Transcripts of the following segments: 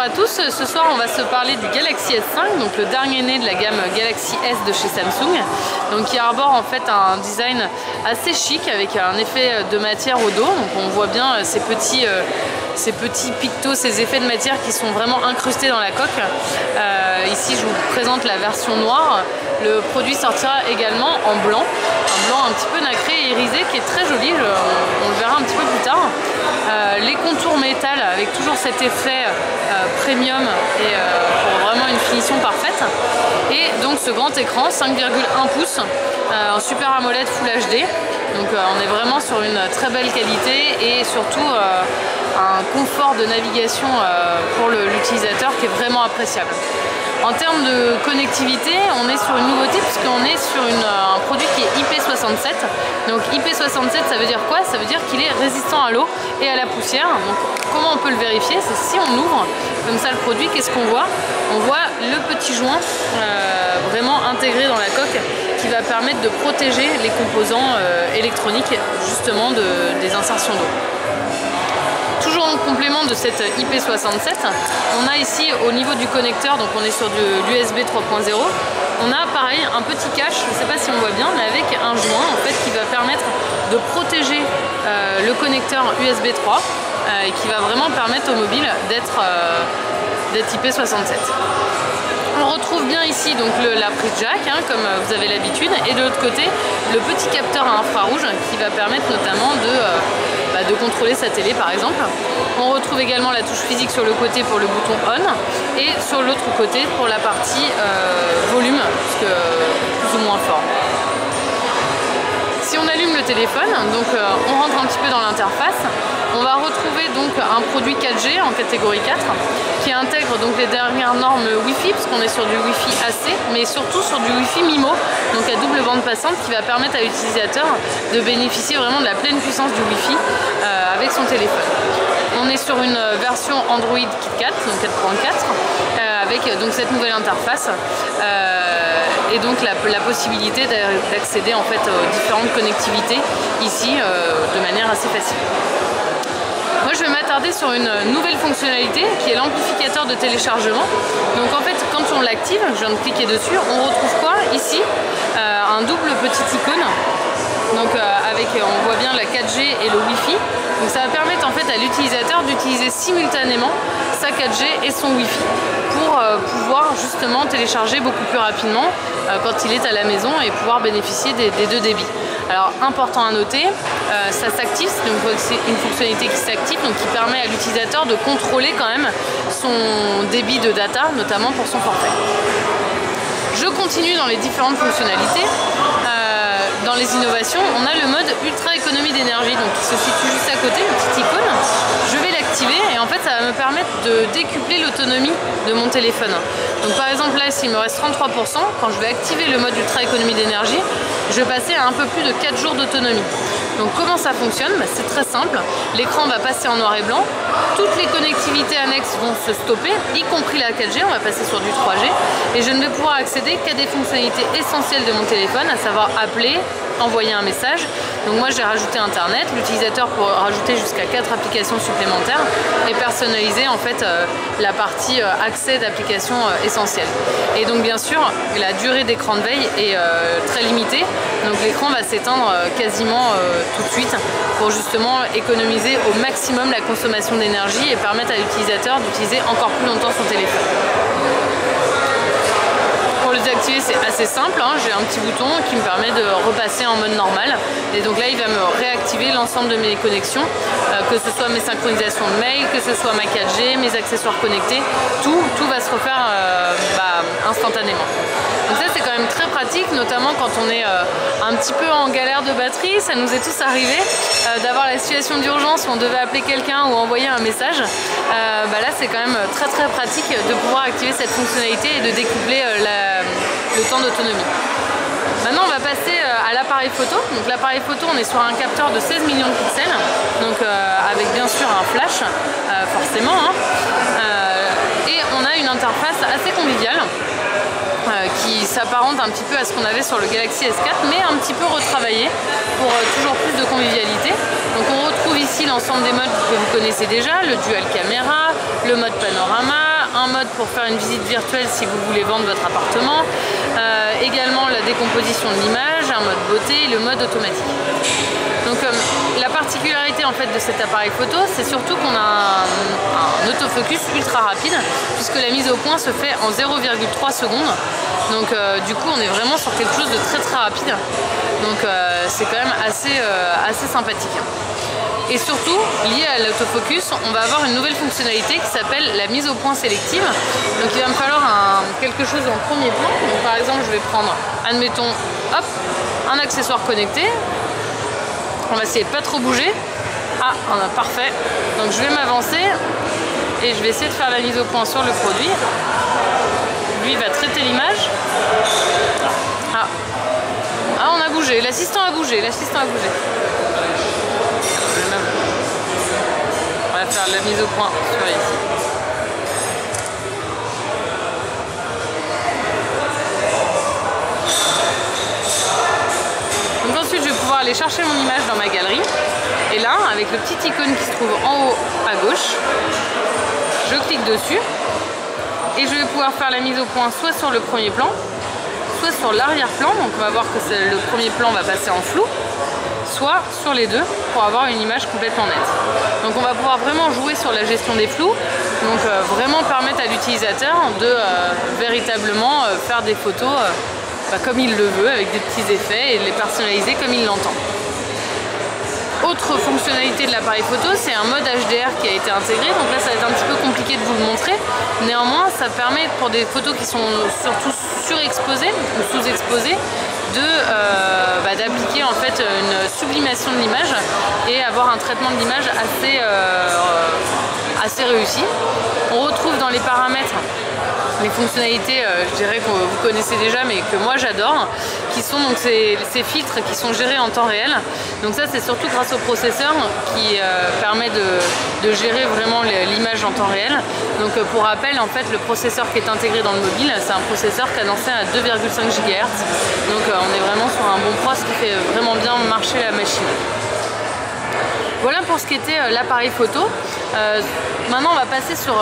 à tous, ce soir on va se parler du Galaxy S5, donc le dernier né de la gamme Galaxy S de chez Samsung, donc qui arbore en fait un design assez chic avec un effet de matière au dos, donc on voit bien ces petits pictos, ces effets de matière qui sont vraiment incrustés dans la coque. Ici je vous présente la version noire, le produit sortira également en blanc, un blanc un petit peu nacré et irisé qui est très joli, on le verra un petit peu plus tard. Les contours métal avec toujours cet effet premium et pour vraiment une finition parfaite. Et donc ce grand écran 5,1 pouces en Super AMOLED Full HD. Donc on est vraiment sur une très belle qualité et surtout un confort de navigation pour l'utilisateur qui est vraiment appréciable. En termes de connectivité, on est sur une nouveauté puisqu'on est sur un produit qui est IP67. Donc IP67, ça veut dire quoi? Ça veut dire qu'il est résistant à l'eau et à la poussière. Donc comment on peut le vérifier? C'est si on ouvre comme ça le produit, qu'est-ce qu'on voit? On voit le petit joint vraiment intégré dans la coque qui va permettre de protéger les composants électroniques justement des insertions d'eau. Toujours en complément de cette IP67, on a ici au niveau du connecteur, donc on est sur de l'USB 3.0, on a pareil un petit cache, je ne sais pas si on voit bien, mais avec un joint en fait qui va permettre de protéger le connecteur USB 3 et qui va vraiment permettre au mobile d'être IP67. On retrouve bien ici donc la prise jack, comme vous avez l'habitude, et de l'autre côté le petit capteur à infrarouge qui va permettre notamment de contrôler sa télé par exemple. On retrouve également la touche physique sur le côté pour le bouton on et sur l'autre côté pour la partie volume, puisque plus ou moins fort. Si on allume le téléphone, donc on rentre un petit peu dans l'interface, on va retrouver donc un produit 4G en catégorie 4 qui intègre donc les dernières normes Wi-Fi, parce qu'on est sur du Wi-Fi AC, mais surtout sur du Wi-Fi MIMO, donc à double bande passante, qui va permettre à l'utilisateur de bénéficier vraiment de la pleine puissance du Wi-Fi avec son téléphone. On est sur une version Android KitKat, donc 4.4, avec donc cette nouvelle interface et donc la possibilité d'accéder en fait aux différentes connectivités ici de manière assez facile. Moi je vais m'attarder sur une nouvelle fonctionnalité qui est l'amplificateur de téléchargement. Donc en fait quand on l'active, je viens de cliquer dessus, on retrouve quoi ici? Un double petit icône. Donc on voit bien la 4G et le Wi-Fi. Donc ça va permettre en fait à l'utilisateur d'utiliser simultanément sa 4G et son Wi-Fi pour pouvoir justement télécharger beaucoup plus rapidement quand il est à la maison et pouvoir bénéficier des deux débits. Alors important à noter, ça s'active, c'est une fonctionnalité qui s'active, donc qui permet à l'utilisateur de contrôler quand même son débit de data, notamment pour son forfait. Je continue dans les différentes fonctionnalités. Dans les innovations, on a le mode ultra économie d'énergie, donc qui se situe juste à côté, une petite icône. Je vais l'activer et en fait ça va me permettre de décupler l'autonomie de mon téléphone. Donc par exemple là, s'il me reste 33%, quand je vais activer le mode ultra économie d'énergie, je vais passer à un peu plus de 4 jours d'autonomie. Donc comment ça fonctionne? C'est très simple, l'écran va passer en noir et blanc, toutes les connectivités annexes vont se stopper, y compris la 4G, on va passer sur du 3G, et je ne vais pouvoir accéder qu'à des fonctionnalités essentielles de mon téléphone, à savoir appeler, envoyer un message. Donc moi j'ai rajouté internet, l'utilisateur peut rajouter jusqu'à 4 applications supplémentaires et personnaliser en fait la partie accès d'applications essentielles. Et donc bien sûr la durée d'écran de veille est très limitée, donc l'écran va s'éteindre quasiment tout de suite pour justement économiser au maximum la consommation d'énergie et permettre à l'utilisateur d'utiliser encore plus longtemps son téléphone. Pour le désactiver c'est assez simple, j'ai un petit bouton qui me permet de repasser en mode normal et donc là il va me réactiver l'ensemble de mes connexions, que ce soit mes synchronisations de mail, que ce soit ma 4G, mes accessoires connectés, tout va se refaire instantanément. Donc ça c'est quand même très pratique, notamment quand on est un petit peu en galère de batterie, ça nous est tous arrivé d'avoir la situation d'urgence où on devait appeler quelqu'un ou envoyer un message. Là c'est quand même très pratique de pouvoir activer cette fonctionnalité et de découpler le temps d'autonomie. Maintenant on va passer à l'appareil photo. Donc l'appareil photo, on est sur un capteur de 16 millions de pixels, donc avec bien sûr un flash forcément, et on a une interface assez conviviale qui s'apparente un petit peu à ce qu'on avait sur le Galaxy S4, mais un petit peu retravaillé pour toujours plus de convivialité. Donc on retrouve ici l'ensemble des modes que vous connaissez déjà, le dual caméra, le mode panorama, a un mode pour faire une visite virtuelle si vous voulez vendre votre appartement. Également la décomposition de l'image, un mode beauté et le mode automatique. Donc la particularité en fait de cet appareil photo, c'est surtout qu'on a un autofocus ultra rapide puisque la mise au point se fait en 0,3 secondes. Donc du coup on est vraiment sur quelque chose de très rapide. Donc c'est quand même assez sympathique. Et surtout, lié à l'autofocus, on va avoir une nouvelle fonctionnalité qui s'appelle la mise au point sélective. Donc il va me falloir quelque chose en premier plan. Donc, par exemple, je vais prendre, admettons, hop, un accessoire connecté. On va essayer de pas trop bouger. Ah, parfait. Donc je vais m'avancer et je vais essayer de faire la mise au point sur le produit. Lui il va traiter l'image. Ah, on a bougé. L'assistant a bougé. On va faire la mise au point sur ici. Donc ensuite je vais pouvoir aller chercher mon image dans ma galerie. Et là, avec le petit icône qui se trouve en haut à gauche, je clique dessus. Et je vais pouvoir faire la mise au point soit sur le premier plan, soit sur l'arrière-plan. Donc on va voir que le premier plan va passer en flou, soit sur les deux pour avoir une image complètement nette. Donc on va pouvoir vraiment jouer sur la gestion des flous, donc vraiment permettre à l'utilisateur de véritablement faire des photos comme il le veut, avec des petits effets et de les personnaliser comme il l'entend. Autre fonctionnalité de l'appareil photo, c'est un mode HDR qui a été intégré, donc là ça va être un petit peu compliqué de vous le montrer. Néanmoins, ça permet pour des photos qui sont surtout surexposées ou sous-exposées d'appliquer en fait une sublimation de l'image et avoir un traitement de l'image assez réussi. On retrouve dans les paramètres les fonctionnalités, je dirais que vous connaissez déjà, mais que moi j'adore, qui sont donc ces filtres qui sont gérés en temps réel. Donc ça c'est surtout grâce au processeur qui permet de gérer vraiment l'image en temps réel. Donc pour rappel, en fait, le processeur qui est intégré dans le mobile, c'est un processeur cadencé à 2,5 GHz. Donc on est vraiment sur un bon pros qui fait vraiment bien marcher la machine. Voilà pour ce qui était l'appareil photo. Maintenant on va passer sur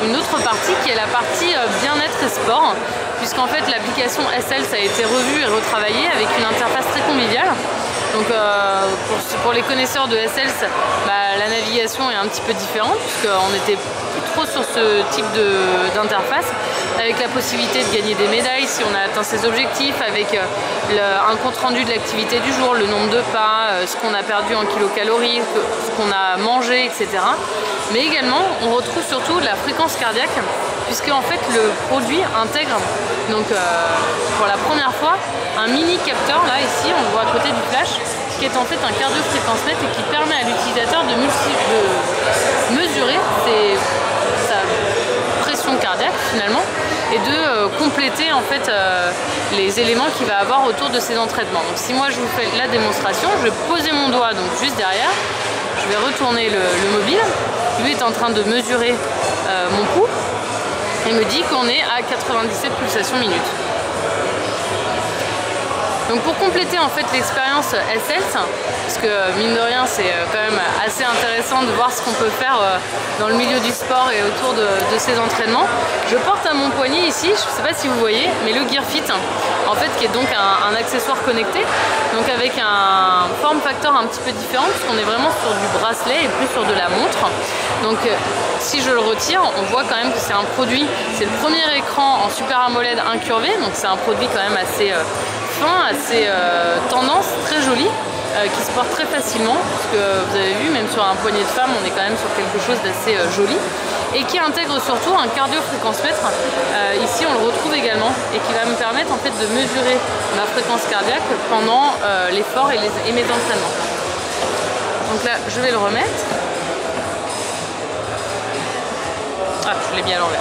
une autre partie qui est la partie bien-être et sport, puisqu'en fait l'application SLS a été revue et retravaillée avec une interface très conviviale. Donc pour les connaisseurs de SLS, la navigation est un petit peu différente puisqu'on était plus trop sur ce type d'interface, avec la possibilité de gagner des médailles si on a atteint ses objectifs, avec un compte rendu de l'activité du jour, le nombre de pas, ce qu'on a perdu en kilocalories, ce qu'on a mangé, etc. Mais également on retrouve surtout la fréquence cardiaque, puisque en fait le produit intègre donc pour la première fois un mini capteur, là ici on le voit à côté du flash, qui est en fait un cardio-fréquence net et qui permet à l'utilisateur de mesurer sa pression cardiaque finalement et de compléter en fait les éléments qu'il va avoir autour de ses entraînements. Donc si moi je vous fais la démonstration, je vais poser mon doigt donc juste derrière, je vais retourner le mobile, lui est en train de mesurer mon pouls et me dit qu'on est à 97 pulsations minutes. Donc pour compléter en fait l'expérience SLS, parce que mine de rien c'est quand même assez intéressant de voir ce qu'on peut faire dans le milieu du sport et autour de ces entraînements, je porte à mon poignet ici, je ne sais pas si vous voyez, mais le Gear Fit, en fait qui est donc un accessoire connecté, donc avec un form factor un petit peu différent, puisqu'on est vraiment sur du bracelet et plus sur de la montre. Donc si je le retire, on voit quand même que c'est un produit, c'est le premier écran en Super AMOLED incurvé, donc c'est un produit quand même assez fin, assez tendance, très joli, qui se porte très facilement, parce que vous avez vu, même sur un poignet de femme, on est quand même sur quelque chose d'assez joli, et qui intègre surtout un cardio-fréquence-mètre, ici on le retrouve également, et qui va me permettre en fait de mesurer ma fréquence cardiaque pendant l'effort et mes entraînements. Donc là, je vais le remettre. Ah, je l'ai mis à l'envers.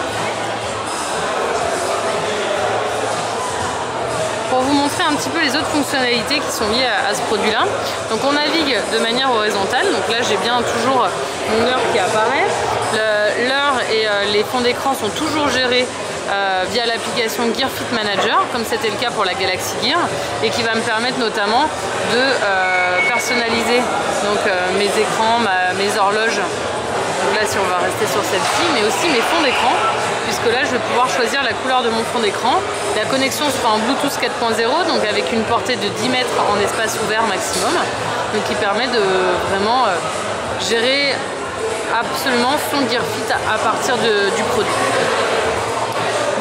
Pour vous montrer un petit peu les autres fonctionnalités qui sont liées à ce produit-là. Donc on navigue de manière horizontale, donc là j'ai bien toujours mon heure qui apparaît. L'heure et les fonds d'écran sont toujours gérés via l'application Gear Fit Manager, comme c'était le cas pour la Galaxy Gear, et qui va me permettre notamment de personnaliser donc, mes écrans, mes horloges. Donc là si on va rester sur celle-ci, mais aussi mes fonds d'écran, puisque puisque là je vais pouvoir choisir la couleur de mon fond d'écran. La connexion sera en Bluetooth 4.0, donc avec une portée de 10 mètres en espace ouvert maximum, donc qui permet de vraiment gérer absolument son GearFit à partir du produit.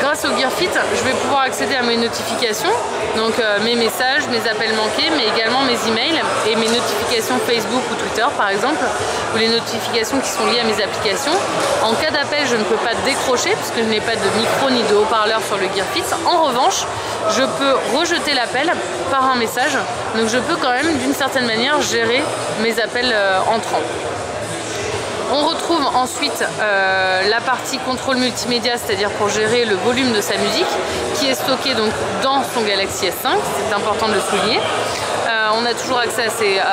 Grâce au GearFit, je vais pouvoir accéder à mes notifications, donc mes messages, mes appels manqués, mais également mes emails et mes notifications Facebook ou Twitter par exemple, ou les notifications qui sont liées à mes applications. En cas d'appel, je ne peux pas décrocher puisque je n'ai pas de micro ni de haut-parleur sur le GearFit. En revanche, je peux rejeter l'appel par un message, donc je peux quand même d'une certaine manière gérer mes appels entrants. On retrouve ensuite la partie contrôle multimédia, c'est-à-dire pour gérer le volume de sa musique, qui est stocké donc dans son Galaxy S5, c'est important de le souligner. On a toujours accès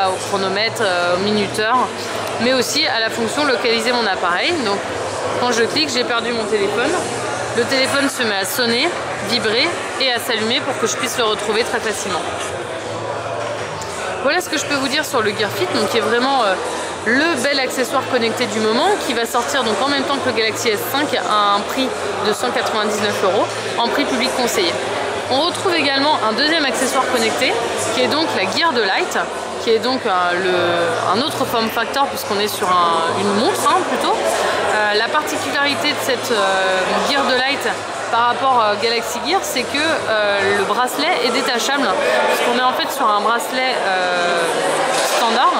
au chronomètre, au minuteur, mais aussi à la fonction localiser mon appareil. Donc quand je clique, j'ai perdu mon téléphone. Le téléphone se met à sonner, vibrer et à s'allumer pour que je puisse le retrouver très facilement. Voilà ce que je peux vous dire sur le GearFit, donc qui est vraiment le bel accessoire connecté du moment, qui va sortir donc en même temps que le Galaxy S5 à un prix de 199 € en prix public conseillé. On retrouve également un deuxième accessoire connecté qui est donc la Gear de Light, qui est donc un autre form factor puisqu'on est sur une montre plutôt. La particularité de cette Gear de Light par rapport à Galaxy Gear, c'est que le bracelet est détachable, puisqu'on est en fait sur un bracelet standard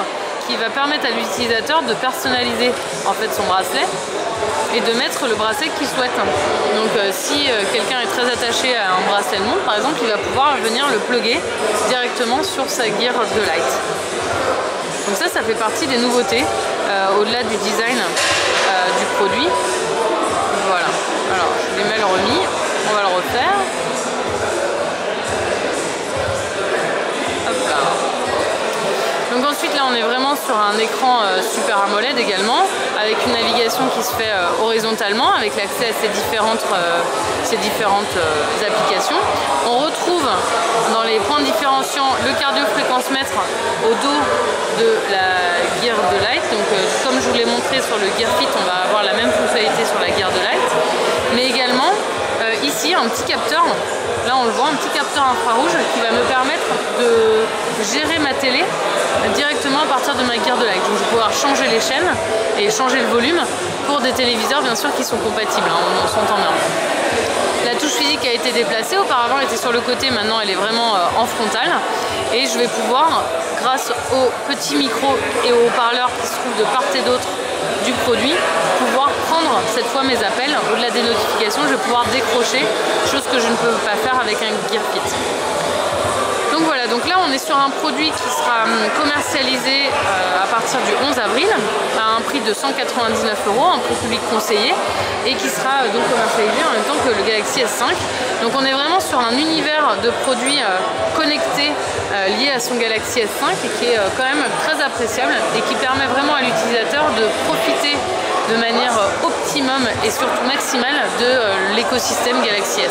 qui va permettre à l'utilisateur de personnaliser en fait son bracelet et de mettre le bracelet qu'il souhaite. Donc si quelqu'un est très attaché à un bracelet de montre par exemple, il va pouvoir venir le plugger directement sur sa Gear de Light. Donc ça fait partie des nouveautés au-delà du design du produit. Voilà, alors je les mets le remis, on va le refaire. Hop là. Donc ensuite là on est vraiment sur un écran Super AMOLED également, avec une navigation qui se fait horizontalement avec l'accès à ces différentes applications. On retrouve dans les points différenciants le cardio-fréquence-mètre au dos de la Gear de Light. Donc comme je vous l'ai montré sur le GearFit, on va avoir la même fonctionnalité sur la Gear de Light, mais également ici un petit capteur. Là on le voit, un petit capteur infrarouge qui va me permettre de gérer ma télé directement à partir de ma Gear de Light. Donc je vais pouvoir changer les chaînes et changer le volume pour des téléviseurs bien sûr qui sont compatibles, on s'entend bien. La touche physique a été déplacée, auparavant elle était sur le côté, maintenant elle est vraiment en frontale. Et je vais pouvoir, grâce au petit micro et au haut-parleur qui se trouvent de part et d'autre du produit, pouvoir prendre cette fois mes appels. Au-delà des notifications, je vais pouvoir décrocher, chose que je ne peux pas faire avec un GearFit. Donc voilà, donc là on est sur un produit qui sera commercialisé à partir du 11 avril à un prix de 199 €, un prix public conseillé, et qui sera donc commercialisé en même temps que le Galaxy S5. Donc on est vraiment sur un univers de produits connectés liés à son Galaxy S5 et qui est quand même très appréciable et qui permet vraiment à l'utilisateur de profiter de manière optimum et surtout maximale de l'écosystème Galaxy S.